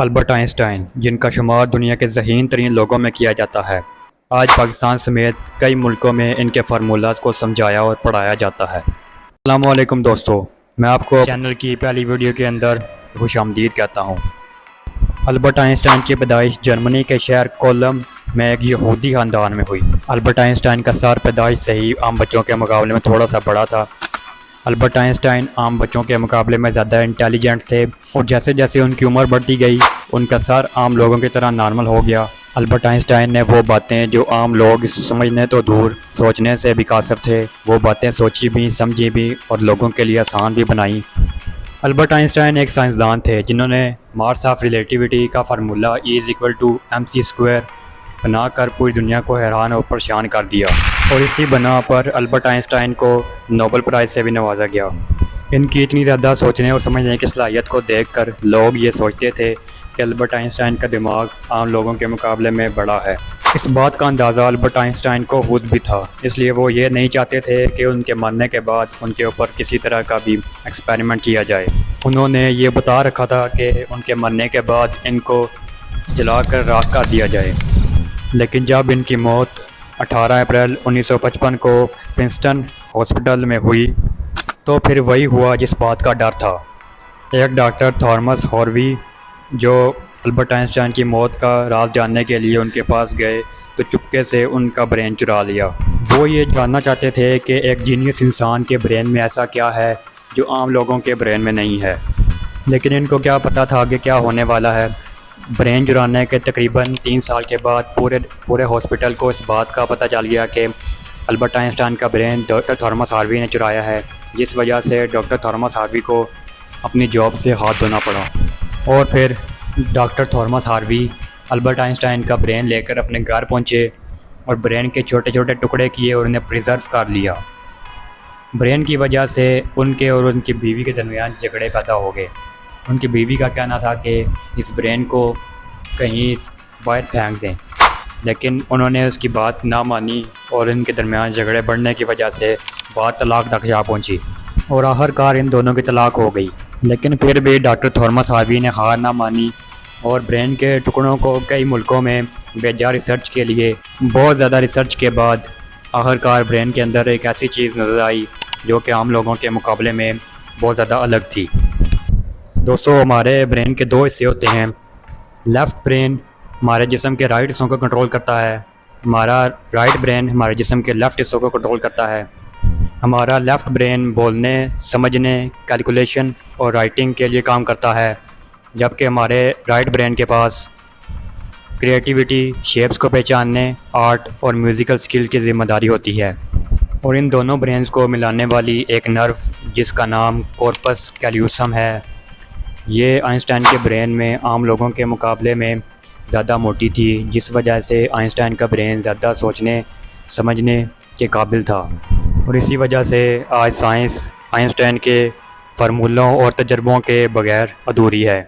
Albert Einstein, جن کا شمار دنیا کے ذہین ترین لوگوں میں کیا جاتا ہے، آج پاکستان سمیت کئی ملکوں میں ان کے فارمولاز کو سمجھایا اور پڑھایا جاتا ہے۔ السلام علیکم دوستو، میں آپ کو چینل کی پہلی ویڈیو کے اندر خوش آمدید کہتا ہوں۔ البرٹ آئنسٹائن کی پیدائش جرمنی کے شہر کولم میں ایک یہودی خاندان میں ہوئی۔ البرٹ آئنسٹائن کا سر پیدائش سے ہی عام بچوں کے مقابلے میں تھوڑا سا بڑا تھا۔ البرٹ آئنسٹائن عام بچوں کے مقابلے میں زیادہ انٹیلیجنٹ تھے، اور جیسے جیسے ان کی عمر بڑھتی گئی ان کا سر عام لوگوں کی طرح نارمل ہو گیا۔ البرٹ آئنسٹائن نے وہ باتیں جو عام لوگ سمجھنے تو دور، سوچنے سے بھی قاصر تھے، وہ باتیں سوچی بھی، سمجھی بھی اور لوگوں کے لیے آسان بھی بنائیں۔ البرٹ آئنسٹائن ایک سائنسدان تھے جنہوں نے ماس آف ریلیٹیوٹی کا فارمولا E=mc² بنا کر پوری دنیا کو حیران اور پریشان کر دیا، اور اسی بنا پر البرٹ آئنسٹائن کو نوبل پرائز سے بھی نوازا گیا۔ ان کی اتنی زیادہ سوچنے اور سمجھنے کی صلاحیت کو دیکھ کر لوگ یہ سوچتے تھے کہ البرٹ آئنسٹائن کا دماغ عام لوگوں کے مقابلے میں بڑا ہے۔ اس بات کا اندازہ البرٹ آئنسٹائن کو خود بھی تھا، اس لیے وہ یہ نہیں چاہتے تھے کہ ان کے مرنے کے بعد ان کے اوپر کسی طرح کا بھی ایکسپیریمنٹ کیا جائے۔ انہوں نے یہ بتا رکھا تھا کہ ان کے مرنے کے بعد ان کو جلا کر راکھ کر دیا جائے، لیکن جب ان کی موت 18 اپریل 1955 کو پرنسٹن ہاسپٹل میں ہوئی تو پھر وہی ہوا جس بات کا ڈر تھا۔ ایک ڈاکٹر تھامس ہاروی جو البرٹ آئنسٹائن کی موت کا راز جاننے کے لیے ان کے پاس گئے تو چپکے سے ان کا برین چرا لیا۔ وہ یہ جاننا چاہتے تھے کہ ایک جینیس انسان کے برین میں ایسا کیا ہے جو عام لوگوں کے برین میں نہیں ہے، لیکن ان کو کیا پتہ تھا کہ کیا ہونے والا ہے۔ برین چرانے کے تقریباً 3 سال کے بعد پورے ہاسپٹل کو اس بات کا پتہ چل گیا کہ البرٹ آئنسٹائن کا برین ڈاکٹر تھامس ہاروی نے چرایا ہے، جس وجہ سے ڈاکٹر تھامس ہاروی کو اپنی جاب سے ہاتھ دھونا پڑا۔ اور پھر doctor Thomas Harvey Albert Einstein کا برین لے کر اپنے گھر پہنچے اور برین کے چھوٹے چھوٹے ٹکڑے کیے اور انہیں پریزرو کر لیا۔ برین کی وجہ سے ان کے اور ان کی بیوی کے درمیان جھگڑے پیدا ہو گئے۔ ان کی بیوی کا کہنا تھا کہ اس برین کو کہیں باہر پھینک دیں، لیکن انہوں نے اس کی بات نہ مانی اور ان کے درمیان جھگڑے بڑھنے کی وجہ سے بات طلاق تک جا پہنچی، اور آخر کار ان دونوں کی طلاق ہو گئی۔ لیکن پھر بھی ڈاکٹر تھامس ہاروی نے ہار نہ مانی اور برین کے ٹکڑوں کو کئی ملکوں میں بھیجا ریسرچ کے لیے۔ بہت زیادہ ریسرچ کے بعد آخر کار برین کے اندر ایک ایسی چیز نظر آئی جو کہ عام لوگوں کے مقابلے میں بہت زیادہ الگ تھی۔ دوستو، ہمارے برین کے 2 حصے ہوتے ہیں۔ لیفٹ برین ہمارے جسم کے رائٹ حصوں کو کنٹرول کرتا ہے، ہمارا رائٹ برین ہمارے جسم کے لیفٹ حصوں کو کنٹرول کرتا ہے۔ ہمارا لیفٹ برین بولنے، سمجھنے، کیلکولیشن اور رائٹنگ کے لیے کام کرتا ہے، جبکہ ہمارے رائٹ برین کے پاس کریٹیوٹی، شیپس کو پہچاننے، آرٹ اور میوزیکل سکل کی ذمہ داری ہوتی ہے۔ اور ان دونوں برینز کو ملانے والی ایک نرو جس کا نام کارپس کیلوسم ہے، یہ آئنسٹائن کے برین میں عام لوگوں کے مقابلے میں زیادہ موٹی تھی، جس وجہ سے آئنسٹائن کا برین زیادہ سوچنے سمجھنے کے قابل تھا، اور اسی وجہ سے آج سائنس آئنسٹائن کے فارمولوں اور تجربوں کے بغیر ادھوری ہے۔